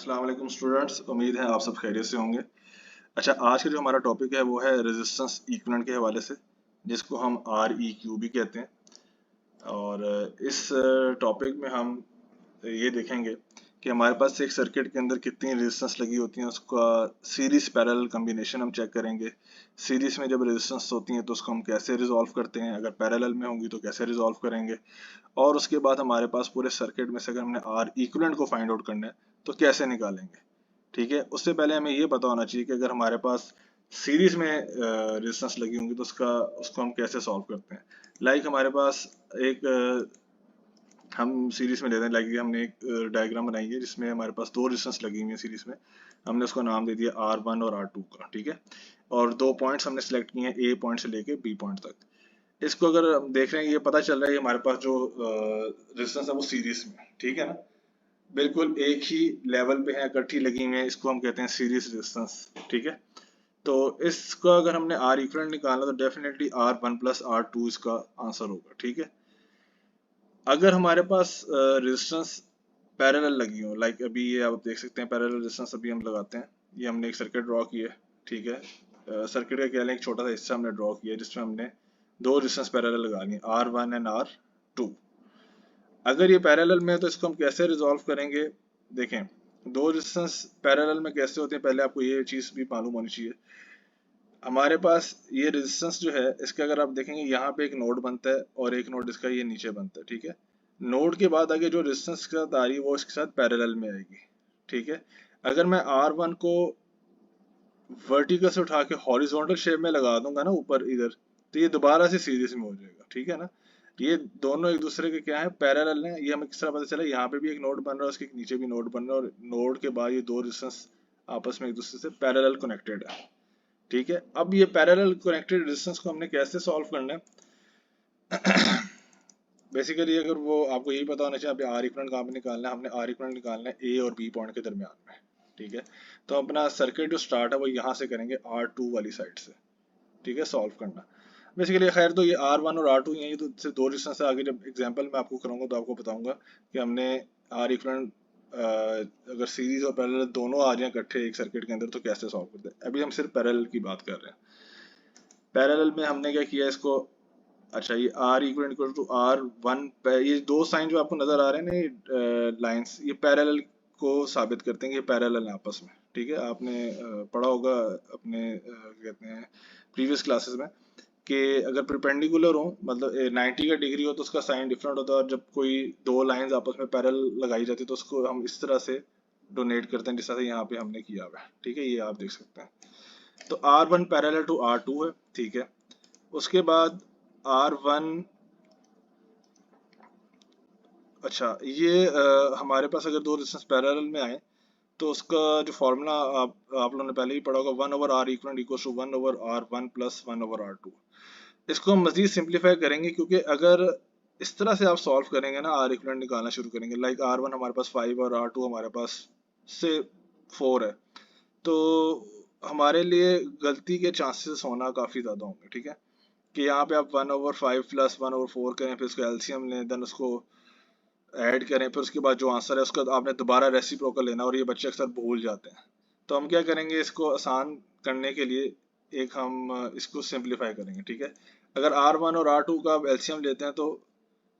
अस्सलाम वालेकुम स्टूडेंट्स, उम्मीद है आप सब खैरियत से होंगे। अच्छा, आज का जो हमारा टॉपिक है वो है रेजिस्टेंस इक्विवेलेंट के हवाले से, जिसको हम REQ भी कहते हैं। और इस टॉपिक में हम ये देखेंगे कि हमारे पास एक सर्किट के अंदर कितनी रेजिस्टेंस लगी होती हैं, उसका सीरीज पैरेलल कॉम्बिनेशन हम चेक करेंगे। सीरीज में जब रेजिस्टेंस होती हैं तो उसको हम कैसे रिजॉल्व करते हैं, अगर पैरेलल में होंगी तो कैसे रिजॉल्व करेंगे। और उसके बाद हमारे पास पूरे सर्किट में से अगर हमने आर इक्विवेलेंट को फाइंड आउट करना है तो कैसे निकालेंगे। ठीक है, उससे पहले हमें ये पता होना चाहिए कि अगर हमारे पास सीरीज में रेजिस्टेंस लगी होंगी तो उसको हम कैसे सॉल्व करते हैं। लाइक हमारे पास एक हम सीरीज में लेते हैं, लाइक हमने एक डायग्राम बनाई है जिसमें हमारे पास दो रेजिस्टेंस लगी हुई है सीरीज में। हमने उसको नाम दे दिया R1 और R2 का। ठीक है, और दो पॉइंट्स हमने सेलेक्ट किए हैं, A पॉइंट से लेके B पॉइंट तक। इसको अगर हम देख रहे हैं, ये पता चल रहा है कि हमारे पास जो रेजिस्टेंस है वो सीरीज में, ठीक है ना, बिल्कुल एक ही लेवल पे है, इकट्ठी लगी हुई है, इसको हम कहते हैं सीरीज रेजिस्टेंस। ठीक है, तो इसका अगर हमने आर इक्विवेलेंट निकालना तो डेफिनेटली R1 प्लस R2 इसका आंसर होगा। ठीक है, अगर हमारे पास रेजिस्टेंस पैरेलल लगी हो, लाइक अभी ये आप देख सकते हैं पैरेलल रेजिस्टेंस अभी हम लगाते हैं। ये हमने एक सर्किट ड्रॉ की है। ठीक है, सर्किट का क्या है, एक छोटा सा हिस्सा हमने ड्रॉ किया है जिसमें हमने दो रेजिस्टेंस पैरेलल लगानी है, R1 एंड R2। अगर ये पैरेलल में है तो इसको हम कैसे रिजॉल्व करेंगे। देखें, दो रेजिस्टेंस पैरेलल में कैसे होते हैं, पहले आपको ये चीज भी मालूम होनी चाहिए। हमारे पास ये रेजिस्टेंस जो है, इसका अगर आप देखेंगे यहाँ पे एक नोड बनता है और एक नोड इसका ये नीचे बनता है। ठीक है, नोड के बाद आगे जो रेजिस्टेंस के साथ आ रही है वो इसके साथ पैरेलल में आएगी। ठीक है, अगर मैं R1 को वर्टिकल से उठा के हॉरिजॉन्टल शेप में लगा दूंगा ना ऊपर इधर, तो ये दोबारा से सीरीज में हो जाएगा। ठीक है ना, ये दोनों एक दूसरे के क्या है, पैरेलल है। ये हमें किस तरह पता चला, यहाँ पे भी एक नोड बन रहा है, उसके नीचे भी नोड बन रहा है, और नोड के बाद ये दो रेजिस्टेंस आपस में एक दूसरे से पैरेलल कनेक्टेड है। ठीक है, अब ये पैरेलल कनेक्टेड रेजिस्टेंस को हमने कैसे सॉल्व करना है। बेसिकली अगर वो आपको यही पता होना चाहिए, अभी आर इक्विवेलेंट कहाँ पे निकालना है, हमने आर इक्विवेलेंट निकालना है ए और बी पॉइंट के दरमियान में। ठीक है, तो अपना सर्किट जो स्टार्ट है वो यहाँ से करेंगे R2 वाली साइड से। ठीक है, सॉल्व करना बेसिकली। खैर, तो ये R1 और R2 ये तो सिर्फ दो रेजिस्टेंस से, आगे जब एग्जांपल मैं आपको कराऊंगा तो आपको बताऊंगा कि हमने आर इक्विवेलेंट अगर सीरीज और पैरेलल दोनों आ जाए इकट्ठे एक सर्किट के अंदर तो कैसे सॉल्व करते हैं। अभी हम सिर्फ पैरेलल की बात कर रहे हैं। पैरेलल में हमने क्या किया इसको, अच्छा, ये R इक्वल टू R1, ये दो साइन जो आपको नजर आ रहे हैं ना, ये लाइंस, ये पैरेलल को साबित करते हैं कि ये पैरेलल है आपस में। ठीक है, आपने पढ़ा होगा अपने कहते हैं प्रीवियस क्लासेस में कि अगर परपेंडिकुलर हो, मतलब 90 का डिग्री हो तो उसका साइन डिफरेंट होता है, और जब कोई दो लाइंस आपस में पैरेलल लगाई जाती है तो उसको हम इस तरह से डोनेट करते हैं जिस तरह से यहाँ पे हमने किया हुआ है। ठीक है, ये आप देख सकते हैं। तो R1 पैरेलल टू R2 है। ठीक है, उसके बाद R1, अच्छा, ये हमारे पास अगर दो रेजिस्टेंस पैरेलल में आए तो उसका जो फॉर्मूला आप लोगों ने पहले ही पढ़ा होगा, 1/R equal equal to 1/R1 plus 1/R2। इसको हम मजीद सिंप्लीफाई करेंगे, क्योंकि अगर इस तरह से आप सॉल्व करेंगे ना, R इक्वल निकालना शुरू करेंगे, लाइक R1 हमारे पास 5 और R2 हमारे पास से 4 है, तो हमारे लिए गलती के चांसेस होना काफ़ी ज़्यादा होंगे। ठीक है, कि यहाँ पे आप 1/5 प्लस 1/4 करें, फिर उसको एलसीएम लें, देन उसको ऐड करें, फिर उसके बाद जो आंसर है उसका आपने दोबारा रेसिप्रोकल लेना, और ये बच्चे अक्सर भूल जाते हैं। तो हम क्या करेंगे, इसको आसान करने के लिए एक हम इसको सिंप्लीफाई करेंगे। ठीक है, अगर R1 और R2 का आप एलसीएम लेते हैं तो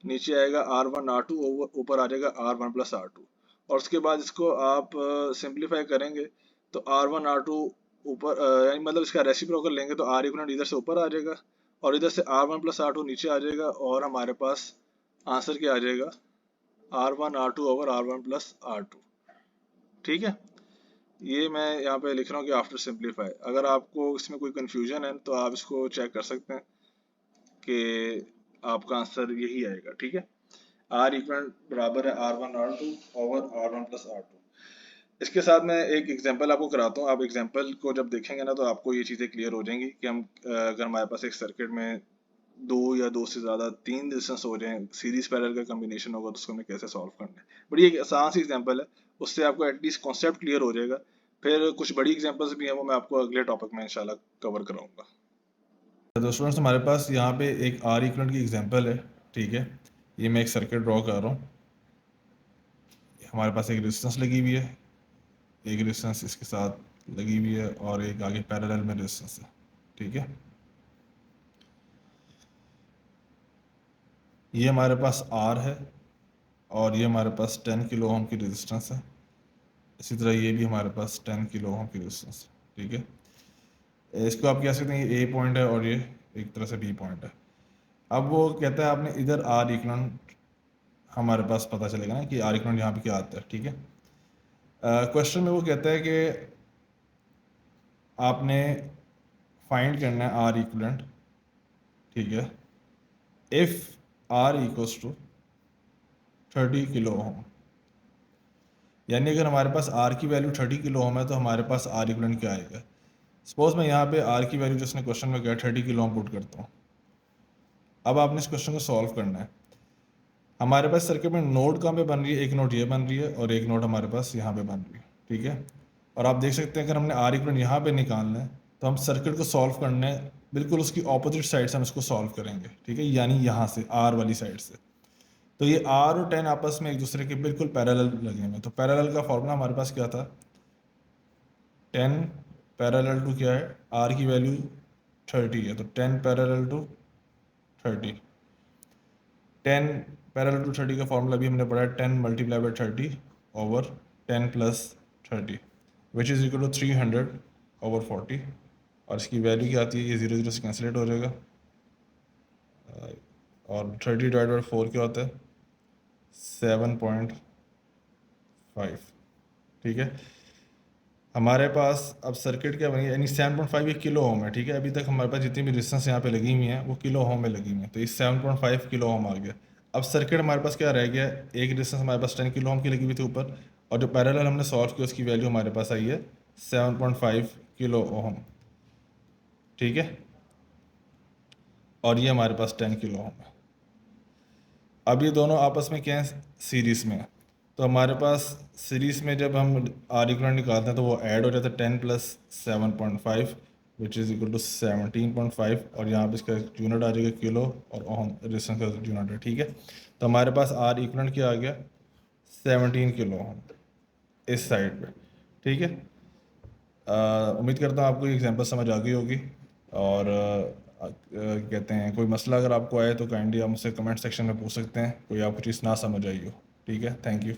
नीचे आएगा R1 R2, ऊपर आ जाएगा R1 प्लस R2, और उसके बाद इसको आप सिंप्लीफाई करेंगे तो R1 R2 ऊपर, यानी मतलब इसका रेसिप्रोकल लेंगे तो R इक्वल इधर से ऊपर आ जाएगा और इधर से R1 प्लस R2 नीचे आ जाएगा, और हमारे पास आंसर क्या आ जाएगा, R1 R2 over R1 plus R2। ठीक है, ये मैं यहाँ पे लिख रहा हूँ कि आफ्टर सिंप्लीफाई। अगर आपको इसमें कोई कंफ्यूजन है तो आप इसको चेक कर सकते हैं कि आपका आंसर यही आएगा। ठीक है, R इक्वल बराबर है R1 R2 over R1 plus R2। इसके साथ मैं एक एग्जांपल आपको कराता हूँ। आप एग्जांपल को जब देखेंगे ना तो आपको ये चीज़ें क्लियर हो जाएंगी कि हम अगर हमारे पास एक सर्किट में दो या दो से ज़्यादा तीन रेजिस्टेंस हो जाएं, सीरीज पैरेलल का कॉम्बिनेशन होगा तो उसको हमें कैसे सॉल्व करना है। बट ये एक आसान सी एग्जांपल है, उससे आपको एटलीस्ट कॉन्सेप्ट क्लियर हो जाएगा। फिर कुछ बड़ी एग्जांपल्स भी हैं, वो मैं आपको अगले टॉपिक में इंशाल्लाह कवर कराऊंगा। तो स्टूडेंट्स, हमारे पास यहाँ पे एक आर इक्विवेलेंट की एग्जांपल है। ठीक है, ये मैं एक सर्किट ड्रॉ कर रहा हूँ। हमारे पास एक रेजिस्टेंस लगी हुई है, एक रेजिस्टेंस इसके साथ लगी हुई है और एक आगे पैरेलल में रेजिस्टेंस है, ठीक है। ये हमारे पास R है और ये हमारे पास 10 किलो ओम की रेजिस्टेंस है। इसी तरह ये भी हमारे पास 10 किलो ओम की रेजिस्टेंस है, ठीक है। इसको आप कह सकते हैं ये A पॉइंट है और ये एक तरह से B पॉइंट है। अब वो कहता है आपने इधर R इक्विवेलेंट हमारे पास पता चलेगा ना कि R इक्विवेलेंट यहाँ पे क्या आता है, ठीक है। क्वेश्चन में वो कहता है कि आपने फाइंड करना है R इक्विवेलेंट, ठीक है, if R equals to 30 kilo ohm. यानी अगर हमारे पास R की वैल्यू 30 किलो ओम है तो हमारे पास R इक्विवेलेंट क्या आएगा। सपोज मैं यहाँ पे R की वैल्यू जिसने क्वेश्चन में क्या 30 किलो ओम पुट करता हूँ। अब आपने इस क्वेश्चन को सॉल्व करना है। हमारे पास सर्किट में नोड कहाँ पे बन रही है, एक नोड ये बन रही है और एक नोड हमारे पास यहाँ पे बन रही है, ठीक है। और आप देख सकते हैं अगर हमने R इक्विवेलेंट यहाँ पे निकालना है तो हम सर्किट को सॉल्व करने बिल्कुल उसकी ऑपोजिट साइड से हम इसको सॉल्व करेंगे, ठीक है, यानी यहाँ से R वाली साइड से। तो ये R और 10 आपस में एक दूसरे के बिल्कुल पैरेलल लगे हुए हैं। तो पैरेलल का फॉर्मूला हमारे पास क्या था, 10 पैरेलल टू क्या है, R की वैल्यू 30 है तो 10 पैरेलल टू 30। 10 पैरेलल टू 30 का फॉर्मूला भी हमने पढ़ा है 10 multiply by 30 over 10 plus 30 which is equal to 300 over 40। और इसकी वैल्यू क्या आती है, ये 0 0 से कैंसिलेट हो जाएगा और 30 डिवाइड बाई 4 क्या होता है 7.5, ठीक है। हमारे पास अब सर्किट क्या बनी, यानी 7.5 एक किलो ओम है, ठीक है। अभी तक हमारे पास जितनी भी रेजिस्टेंस यहाँ पे लगी हुई हैं वो किलो ओम में लगी हुई हैं, तो ये 7.5 किलो ओम आ गया। अब सर्किट हमारे पास क्या रह गया, एक रेजिस्टेंस हमारे पास 10 किलो ओम की लगी हुई थी ऊपर, और जो पैरेलल हमने सॉल्व किया उसकी वैल्यू हमारे पास आई है 7.5 किलो ओम, ठीक है। और ये हमारे पास 10 किलो ओम है। अब ये दोनों आपस में क्या है, सीरीज़ में है। तो हमारे पास सीरीज़ में जब हम R इक्विवेलेंट निकालते हैं तो वो ऐड हो जाता है 10 plus 7.5 which is equal to 17.5 और यहाँ पे इसका यूनिट आ जाएगा किलो और ओम रेजिस्टेंस का यूनिट है, ठीक है। तो हमारे पास R इक्विवेलेंट क्या आ गया 17 किलो ओम इस साइड पे, ठीक है। उम्मीद करता हूँ आपको ये एग्जांपल समझ आ गई होगी। और कहते हैं कोई मसला अगर आपको आए तो काइंडली आप मुझसे कमेंट सेक्शन में पूछ सकते हैं, कोई आपको चीज़ ना समझ आई हो, ठीक है। Thank you.